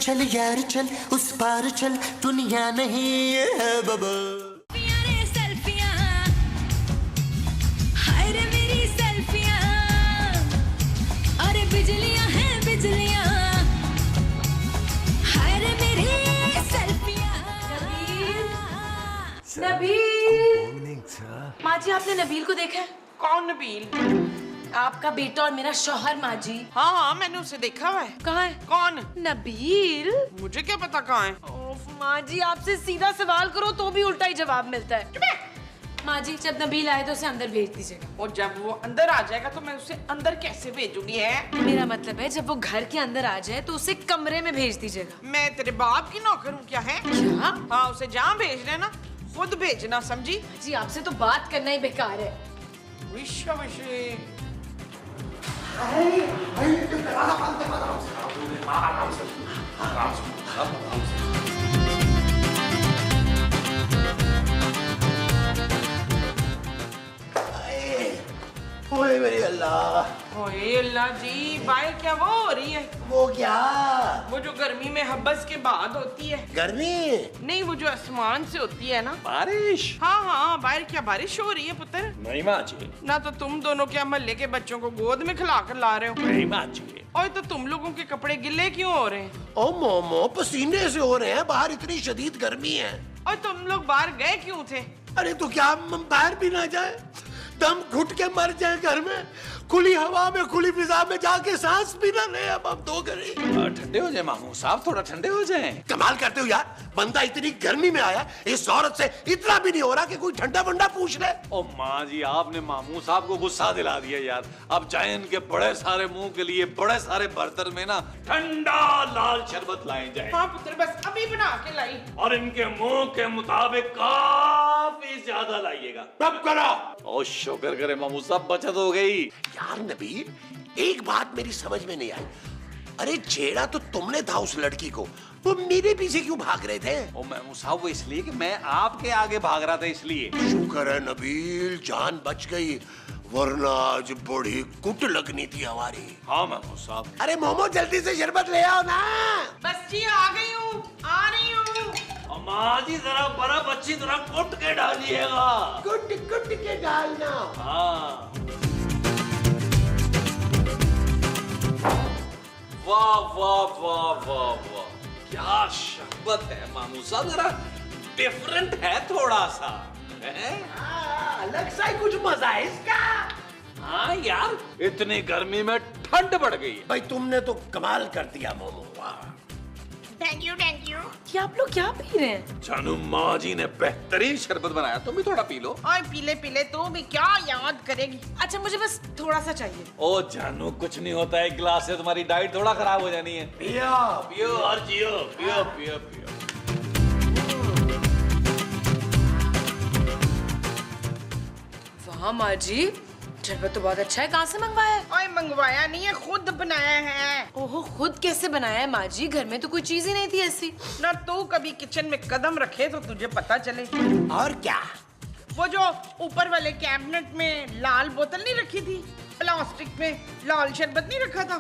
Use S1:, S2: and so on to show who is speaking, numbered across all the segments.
S1: चल यार चल उस पार चल दुनिया नहीं है बाबा।
S2: बिजलियां हैं बिजलियां, हाय रे मेरी सेल्फियां।
S3: नबील,
S2: माँ जी आपने नबील को देखा है?
S4: कौन नबील?
S2: आपका बेटा और मेरा शौहर माँ जी।
S4: हाँ हाँ मैंने उसे देखा हुआ है।
S2: कहाँ है?
S4: कौन?
S2: नबील।
S4: मुझे क्या पता कहाँ है।
S2: ओफ माँ जी आपसे सीधा सवाल करो तो भी उल्टा ही जवाब मिलता है। माँ जी जब नबील आए तो उसे अंदर भेज दीजिएगा।
S4: और जब वो अंदर आ जाएगा तो मैं उसे अंदर कैसे भेजूंगी है?
S2: मेरा मतलब है जब वो घर के अंदर आ जाए तो उसे कमरे में भेज दीजिएगा।
S4: मैं तेरे बाप की नौकर हूँ क्या है?
S2: क्या?
S4: हाँ उसे जहाँ भेजना ना खुद भेजना, समझी?
S2: जी आपसे तो बात करना ही बेकार है।
S1: ओए मेरे अल्लाह।
S4: ओए अल्लाह जी, बाहर क्या वो हो रही है?
S1: वो क्या?
S4: वो जो गर्मी में हब्बस के बाद होती है।
S1: गर्मी?
S4: नहीं वो जो आसमान से होती है ना।
S3: बारिश?
S4: हाँ हाँ बाहर क्या बारिश हो रही है पुत्र?
S3: नहीं माँ जी।
S4: ना तो तुम दोनों क्या मोहल्ले के बच्चों को गोद में खिला कर ला रहे हो?
S3: नहीं माँ जी।
S4: और तो तुम लोगों के कपड़े गिले क्यों हो रहे हैं?
S1: ओ मोमो पसीने से हो रहे हैं, बाहर इतनी शदीद गर्मी है।
S4: और तुम लोग बाहर गए क्यों थे?
S1: अरे तो क्या हम बाहर भी ना जाए? दम घुट के मर जाए घर में, खुली हवा में खुली फिजा में जाके सांस भी ना ले। अब हम दो करें।
S3: ठंडे हो जाए मामू साहब, थोड़ा ठंडे हो जाए।
S1: कमाल करते हो यार, बंदा इतनी गर्मी में आया, इस औरत से इतना भी नहीं हो रहा कि कोई ठंडा वंडा पूछ ले।
S3: ओ माँ जी आपने मामू साहब को गुस्सा दिला दिया यार। अब चाहे इनके बड़े सारे मुंह के लिए बड़े सारे बर्तन में ना ठंडा लाल शरबत लाए जाए।
S4: हाँ पुत्र बस अभी बना के लाई।
S3: और इनके मुंह के मुताबिक काफी ज्यादा लाइएगा।
S1: अब करो।
S3: ओ शुक्र करे मामू साहब, बचत हो गई।
S1: यार नबील, एक बात मेरी समझ में नहीं आई। अरे छेड़ा तो तुमने था उस लड़की को, वो मेरे पीछे क्यों भाग रहे थे?
S3: ओ मामू साहब वो इसलिए कि मैं आपके आगे भाग रहा था इसलिए।
S1: शुक्र है नबील, जान बच गई, वरना आज बड़ी कुट लगनी थी हमारी।
S3: हाँ मामू साहब।
S1: अरे मोमो जल्दी से शरबत ले आओ ना।
S4: बस जी आ गई हूँ, आ रही हूँ।
S3: माँ जी जरा बर्फ अच्छी तरह कुट के डालिएगा।
S1: कुट कुट के डालना।
S3: हाँ। वाह वाह वाह वाह वाह, क्या शरबत है मामू साहब, जरा डिफरेंट है थोड़ा सा है?
S1: अलग सा ही कुछ मजा है इसका।
S3: हाँ यार इतनी गर्मी में ठंड बढ़ गई है।
S1: भाई तुमने तो कमाल कर दिया मोमो, वाह।
S4: Thank you thank you.
S2: ये आप लोग क्या पी रहे हैं?
S3: जानू माँ जी ने बेहतरीन शरबत बनाया, तुम भी थोड़ा पी लो।
S4: ओए पीले पीले तो भी क्या याद करेगी।
S2: अच्छा मुझे बस थोड़ा सा चाहिए।
S3: ओ जानू कुछ नहीं होता, एक गिलास से तुम्हारी डाइट थोड़ा खराब हो जानी है।
S1: पियो
S3: पियो और जियो, पियो पियो पियो।
S2: वाह माँ जी, शरबत तो बहुत अच्छा है। कहाँ से मंगवाया है?
S4: ओए मंगवाया नहीं है, खुद बनाया है।
S2: ओहो खुद कैसे बनाया है माँ जी? घर में तो कोई चीज ही नहीं थी ऐसी।
S4: ना तू कभी किचन में कदम रखे तो तुझे पता चले।
S1: और क्या?
S4: वो जो ऊपर वाले कैबिनेट में लाल बोतल नहीं रखी थी, प्लास्टिक में लाल शरबत नहीं रखा था,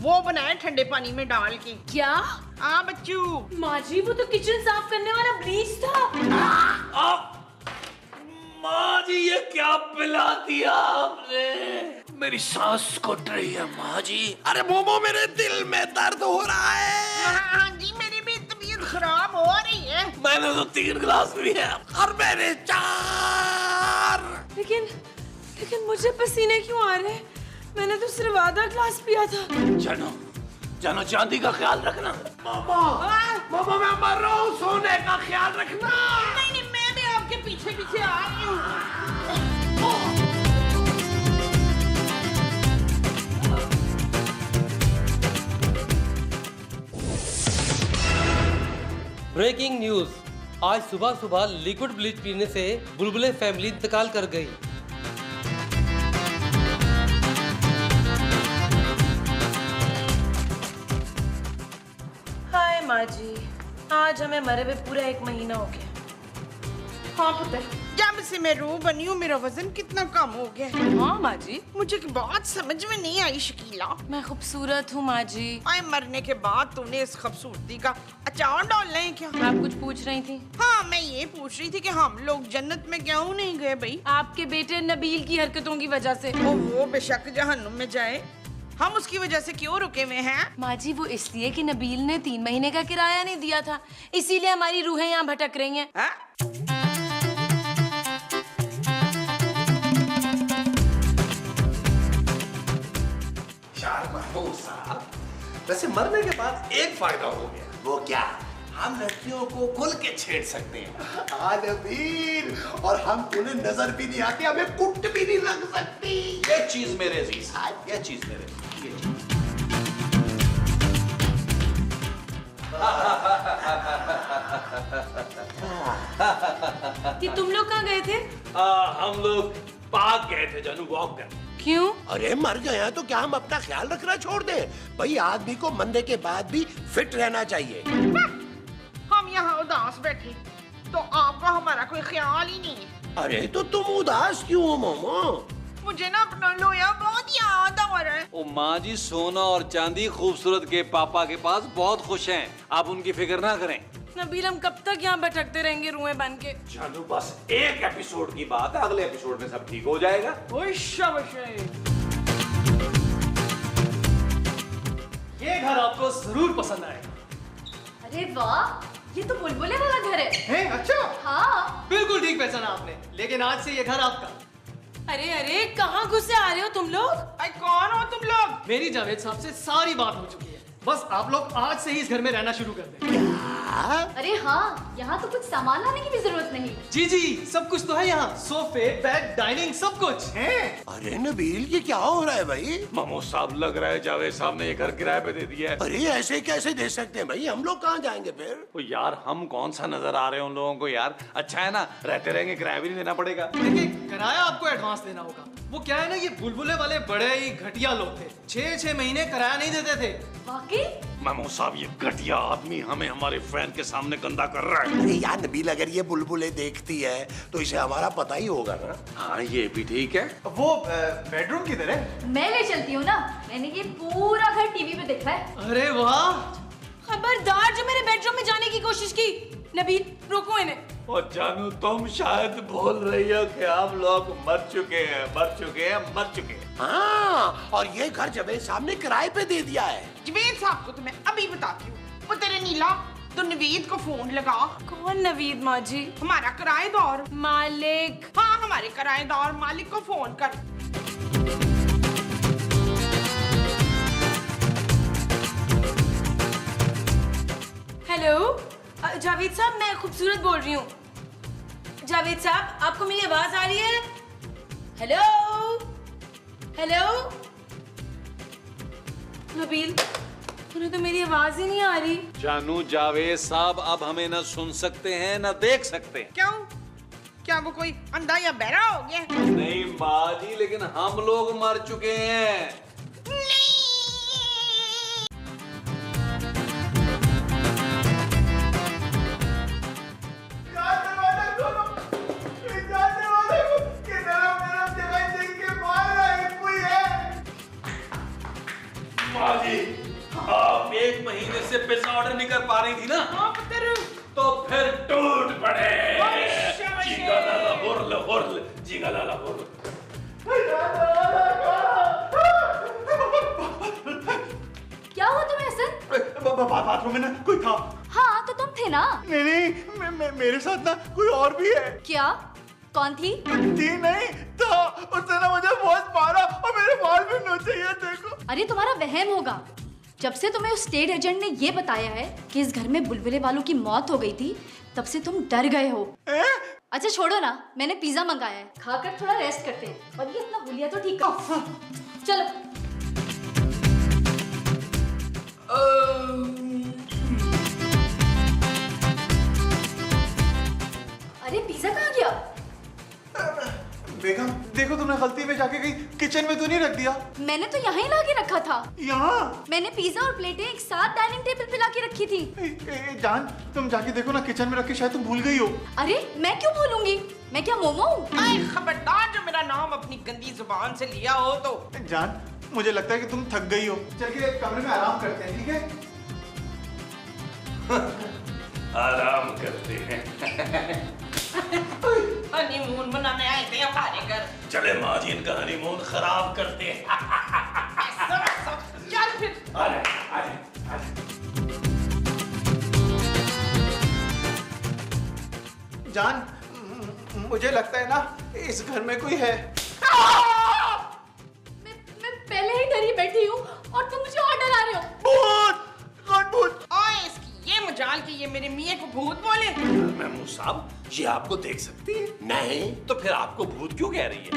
S4: वो बनाया ठंडे पानी में डाल के।
S2: क्या?
S4: हाँ बच्चू।
S2: माँ जी वो तो किचन साफ करने वाला ब्लीच था।
S3: माँ जी ये क्या पिला दिया आपने? मेरी सांस घुट रही है माँ जी।
S1: अरे मोमो मेरे दिल में दर्द हो रहा है।
S4: हाँ जी मेरी भी तबीयत खराब हो रही है।
S3: मैंने तो 3 गिलास भी है
S1: और मेरे 4।
S2: लेकिन मुझे पसीने क्यों आ रहे हैं? मैंने तो सिर्फ आधा ग्लास पिया था।
S3: जानो जानो चांदी का ख्याल रखना।
S1: मोमो मैं मर रहा हूँ, सोने का ख्याल रखना।
S4: नहीं नहीं मैं भी आपके पीछे पीछे आ रही हूँ।
S5: ब्रेकिंग न्यूज, आज सुबह सुबह लिक्विड ब्लीच पीने से बुलबुले फैमिली इंतकाल कर गई।
S2: हाय माँ जी, आज हमें मरे हुए पूरा 1 महीना हो गया
S4: हाँ पुत्र, जब से मैं रू बनी हूँ मेरा वजन कितना कम हो गया है।
S2: हाँ माँ जी,
S4: मुझे एक बात समझ में नहीं आई शकीला।
S2: मैं खूबसूरत हूँ माँ जी।
S4: आए मरने के बाद तूने इस खूबसूरती का अचार डालना है क्या?
S2: आप कुछ पूछ रही थी?
S4: हाँ, मैं ये पूछ रही थी कि हम लोग जन्नत में क्यों नहीं गए भाई?
S2: आपके बेटे नबील की हरकतों की वजह से।
S4: ओ वो बेशक जहन्नुम में जाए, हम उसकी वजह से क्यों रुके हुए हैं?
S2: माँ जी वो इसलिए कि नबील ने 3 महीने का किराया नहीं दिया था, इसीलिए हमारी रूहें यहाँ भटक रही हैं।
S4: हाँ?
S1: यार महबूब साहब, वैसे मरने के बाद एक फायदा हो गया। वो क्या? हम लड़कियों को खुल के छेड़ सकते हैं। नबील, और हम उन्हें नजर भी नहीं आती, हमें कुट भी नहीं लग सकती।
S3: ये चीज मेरे अजीज, ये चीज मेरे, ये चीज।
S2: कि तुम लोग कहाँ गए थे?
S3: हम लोग पार्क गए थे जानू, वॉक करने।
S2: क्यों?
S1: अरे मर गए हैं तो क्या हम अपना ख्याल रखना छोड़ दें? भाई आदमी को मरने के बाद भी फिट रहना चाहिए।
S4: हम यहाँ उदास बैठे तो आपका हमारा कोई ख्याल ही नहीं है।
S1: अरे तो तुम उदास क्यों हो मोमो?
S4: मुझे ना अपना लोया बहुत याद आ रहा है।
S3: ओ माँ जी, सोना और चांदी खूबसूरत के पापा के पास बहुत खुश हैं, आप उनकी फिक्र ना करें।
S2: नबील हम कब तक यहाँ भटकते रहेंगे रूहें बन के?
S3: जानू बस एक एपिसोड की बात है, अगले एपिसोड में सब ठीक हो जाएगा।
S4: ओए शाबाश।
S6: ये घर आपको जरूर पसंद आएगा।
S7: अरे वाह, ये तो बुलबुले वाला घर है।
S6: हैं? अच्छा,
S7: हाँ,
S6: बिल्कुल ठीक पहचाना आपने। लेकिन आज से ये घर आपका।
S2: अरे अरे कहाँ घुसे आ रहे हो तुम लोग?
S4: अरे कौन हो तुम लोग?
S6: मेरी जावेद साहब से सारी बात हो चुकी है, बस आप लोग आज से ही इस घर में रहना शुरू कर दें।
S7: अरे हाँ, यहाँ तो कुछ सामान लाने की भी जरूरत नहीं।
S6: जी जी, सब कुछ तो है यहाँ, सोफे, बेड, डाइनिंग, सब कुछ है।
S1: अरे नबील, ये क्या हो रहा है भाई?
S3: मामू साहब, लग रहा है जावेद साहब ने ये घर किराए पे दे दिया है।
S1: अरे ऐसे कैसे दे सकते हैं भाई? हम लोग कहाँ जाएंगे फिर?
S3: ओ यार, हम कौन सा नजर आ रहे हैं उन लोगों को यार? अच्छा है ना, रहते रहेंगे, किराया भी नहीं देना पड़ेगा।
S6: देखिए, किराया आपको एडवांस देना होगा। वो क्या है ना, ये बुलबुले वाले बड़े ही घटिया लोग थे, 6-6 महीने किराया नहीं देते थे।
S7: वाकई?
S3: मामू साहब, ये घटिया आदमी हमें हमारे फैन के सामने गंदा कर रहा है।
S1: अरे यार नबील, अगर ये बुलबुलें देखती है तो इसे हमारा पता ही होगा ना।
S3: हाँ, ये भी ठीक है।
S6: वो बेडरूम किधर है?
S7: मैं ले चलती हूँ ना, मैंने ये पूरा घर टीवी पे देखा है।
S6: अरे वाह,
S2: खबरदार जो मेरे बेडरूम में जाने की कोशिश की। नबील रोको इन्हें।
S3: और जानू, तुम शायद बोल रही हो कि हम लोग मर चुके हैं, मर चुके हैं, मर चुके हैं।
S1: हाँ, और ये घर जावेद साहब ने किराए पे दे दिया है।
S4: जवेद साहब को तो मैं अभी बताती हूँ। वो तेरे नीला, तो नवीद को फोन लगा।
S2: कौन नवीद माँ जी?
S4: हमारा किराएदार
S2: मालिक।
S4: हाँ, हमारे किराएदार मालिक को फोन कर।
S2: हेलो जावेद साहब, मैं खूबसूरत बोल रही हूँ। जावेद साहब, आपको मेरी आवाज आ रही है? हेलो हेलो नबील, उन्हें तो मेरी आवाज ही नहीं आ रही।
S3: जानू, जावेद साहब अब हमें न सुन सकते हैं न देख सकते हैं।
S4: क्यों? क्या वो कोई अंधा या बहरा हो गया?
S3: नहीं माँ जी, लेकिन हम लोग मर चुके हैं। माँ जी, आप 1 महीने से पिज्जा ऑर्डर नहीं कर पा रही थी ना?
S4: हाँ पुत्र।
S3: तो फिर टूट पड़े।
S4: शाबाश।
S3: जिगलाला हुर्ल हुर्ल, जिगलाला हुर्ल।
S7: क्या हुआ तुम्हें हसन?
S8: बाथरूम में ना कोई था।
S7: हाँ, तो तुम थे ना।
S8: नहीं, मेरे साथ ना कोई और भी है।
S7: क्या? कौन थी?
S8: थी नहीं, था। उसने ना मुझे बहुत मारा और मेरे बाल भी नोचे, ये देखो।
S7: अरे तुम्हारा वहम होगा। जब से तुम्हें उस स्टेट एजेंट ने ये बताया है कि इस घर में बुलबुले वालों की मौत हो गई थी, तब से तुम डर गए हो। अच्छा छोड़ो ना, मैंने पिज्जा मंगाया है, खाकर थोड़ा रेस्ट करते हैं और ये अपना हुलिया तो ठीक कर। चलो। अरे पिज्जा कहाँ गया?
S8: बेगम देखो, तुमने गलती में जाके कहीं किचन में तो नहीं रख दिया?
S7: मैंने तो यहाँ ही ला के रखा था।
S8: यहाँ?
S7: मैंने पिज्जा और प्लेटें एक साथ डाइनिंग टेबल पे ला के रखी रखी थी।
S8: जान तुम जाके देखो ना, किचन में रखी, शायद तुम भूल गई हो।
S7: अरे मैं क्यों भूलूंगी, मैं क्या मोमो हूँ?
S4: खबरदार जो मेरा नाम अपनी गंदी जुबान से लिया हो तो।
S8: जान मुझे लगता है कि तुम थक गई हो, चल के कमरे में आराम करते हैं, ठीक है?
S3: आराम करते हैं।
S4: हनीमून मनाने आए थे हमारे घर।
S3: चले माँ जी इनका हनीमून खराब करते हैं।
S4: चल फिर।
S8: जान मुझे लगता है ना इस घर में कोई है।
S7: मैं पहले ही डरी बैठी हूँ और तुम मुझे और डरा रहे हो।
S8: भूत! कौन भूत?
S4: ओए इसकी ये मजाल कि ये मेरे मियाँ को भूत बोले।
S3: महमूद साहब ये आपको देख सकती है? नहीं तो फिर आपको भूत क्यों कह रही है?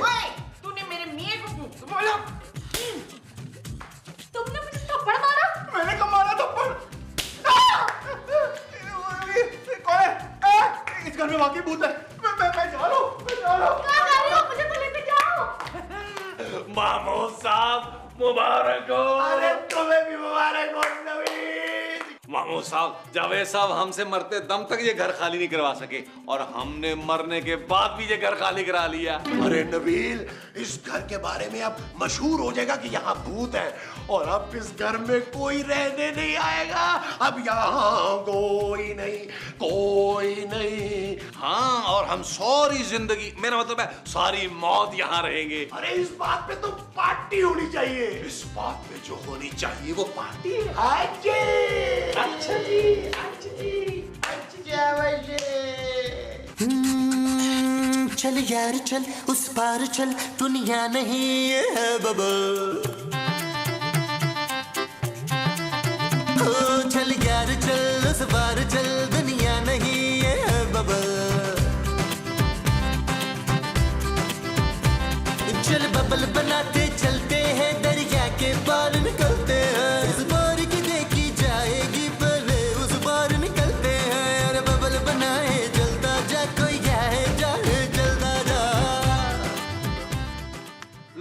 S4: ओए तूने मेरे मियाँ को भूत बोला।
S7: तुमने मुझे थप्पड़ मारा।
S8: मैंने कब मारा थप्पड़? कौन है? इस घर में वाकई भूत है। मैं जा रहा हूँ, मैं जा रहा हूँ।
S7: कहाँ जा रहे हो? मुझे तो लेके जाओ।
S3: महमूद साहब मुबारक हो।
S1: अरे तुम्हें भी मुबारक हो नवीन।
S3: महमूद साहब, जावेद साहब हमसे मरते दम तक ये घर खाली नहीं करवा सके और हमने मरने के बाद भी ये घर खाली करा लिया।
S1: अरे नबील, इस घर के बारे में अब मशहूर हो जाएगा कि यहाँ भूत है और अब इस घर में कोई रहने नहीं आएगा। अब यहाँ कोई नहीं।
S3: हाँ, और हम सारी जिंदगी, मेरा मतलब है सारी मौत यहाँ रहेंगे।
S1: अरे इस बात पे तो पार्टी होनी चाहिए।
S3: इस बात पे जो होनी चाहिए वो पार्टी है।
S1: अच्छा जी। क्या वजह?
S9: चल यार चल उस पार चल, दुनिया नहीं है बबल। ओ चल यार चल उस पार चल, दुनिया नहीं है बबल। चल बबल बनाते चलते हैं, दरिया के पार निकलते हैं। इस बार की देखी जाएगी पहले उस बार निकलते हैं। अरे बबल बनाए जलता जा, कोई जाए जाए जलता जा।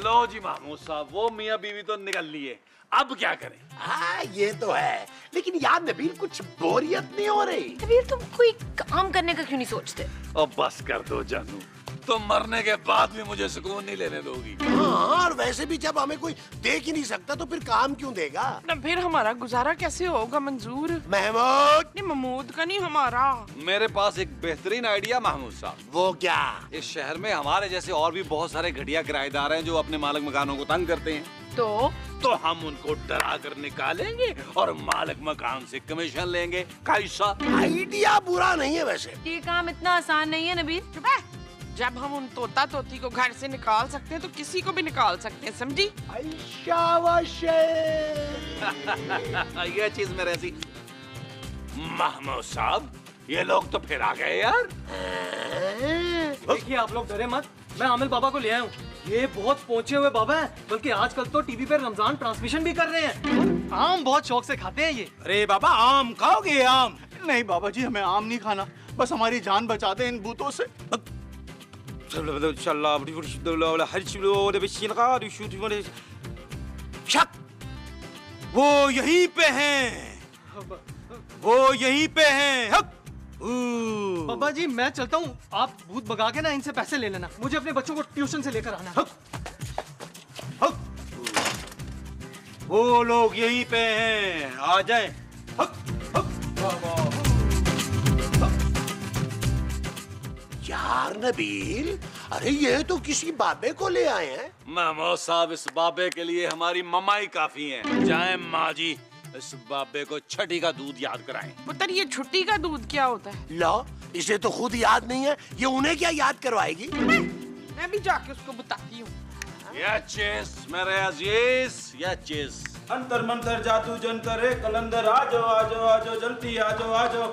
S3: लो जी महमूद साहब, वो मियाँ बीवी तो निकल लिए, अब क्या करें?
S1: हाँ ये तो है, लेकिन यार नबील कुछ बोरियत नहीं हो रही?
S2: नबील तुम कोई काम करने का क्यों नहीं सोचते?
S3: और बस कर दो जानू, तुम मरने के बाद भी मुझे सुकून नहीं लेने दोगी।
S1: हाँ, और वैसे भी जब हमें कोई देख ही नहीं सकता तो फिर काम क्यों देगा?
S4: ना फिर हमारा गुजारा कैसे होगा मंजूर?
S1: महमूद।
S4: नहीं महमूद का नहीं हमारा।
S3: मेरे पास एक बेहतरीन आइडिया महमूद साहब।
S1: वो क्या?
S3: इस शहर में हमारे जैसे और भी बहुत सारे घटिया किराएदार हैं जो अपने मालिक मकानों को तंग करते हैं।
S4: तो
S3: हम उनको डरा कर निकालेंगे और मालिक मकान से कमीशन लेंगे। कैसा
S1: आइडिया? बुरा नहीं है वैसे।
S2: ये काम इतना आसान नहीं है नबील।
S4: चुप है। जब हम उन तोता तोती को घर से निकाल सकते हैं तो किसी को भी निकाल सकते हैं, समझी?
S3: ये चीज मेरे ऐसी। महमूद साहब, ये लोग तो फिर आ गए यार।
S6: देखिए आप लोग डरे मत, मैं आमिल बाबा को ले आया हूँ। ये बहुत पहुंचे हुए बाबा हैं, बल्कि आजकल तो टीवी पे रमजान ट्रांसमिशन भी कर रहे हैं। आम बहुत शौक से खाते हैं ये।
S8: अरे बाबा आम खाओगे? आम नहीं बाबा जी, हमें आम नहीं खाना, बस हमारी जान बचा दे इन भूतों से।
S9: वो यहीं पे हैं, वो यहीं पे हैं।
S6: बाबा जी मैं चलता हूँ, आप भूत भगा के ना इनसे पैसे ले लेना, मुझे अपने बच्चों को ट्यूशन से लेकर आना।
S9: वो लोग यहीं पे हैं, आ जाएं।
S1: यार नबील, अरे ये तो किसी बाबे को ले आए हैं।
S3: महमूद साहब, इस बाबे के लिए हमारी मम्मा ही काफी है। जाए माँ जी, इस बाबे को छठी का दूध याद कराएं।
S4: पुत्र ये छुट्टी का दूध क्या होता है?
S1: लो, इसे तो खुद याद नहीं है, ये उन्हें क्या याद करवाएगी?
S4: मैं भी जाके उसको बताती हूँ।
S3: मेरे अजीज,
S9: अंतर मंतर जादू जंतर कलंदर, आजो आजो आजो जल्दी आजो आजो।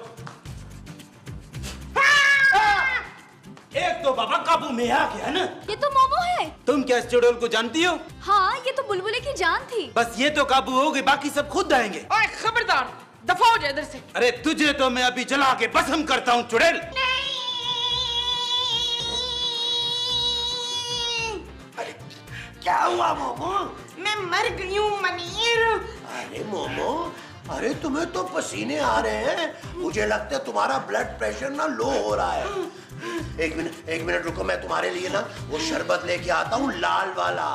S9: एक तो बाबा काबू में आ गया ना।
S7: ये तो मोमो है।
S9: तुम क्या इस चुड़ैल को जानती हो?
S7: हाँ, ये तो बुलबुले की जान थी।
S9: बस ये तो काबू हो गई, बाकी सब खुद आएंगे।
S4: ओए खबरदार, दफा हो जाए इधर से।
S9: अरे तुझे तो मैं अभी जला के भस्म करता हूँ चुड़ैल।
S1: अरे क्या हुआ मोमो?
S4: मैं मर गई हूँ मनीर।
S1: अरे मोमो, अरे तुम्हें तो पसीने आ रहे हैं, मुझे लगता है तुम्हारा ब्लड प्रेशर ना लो हो रहा है। एक मिनट रुको, मैं तुम्हारे लिए ना वो शरबत लेके आता हूँ, लाल वाला।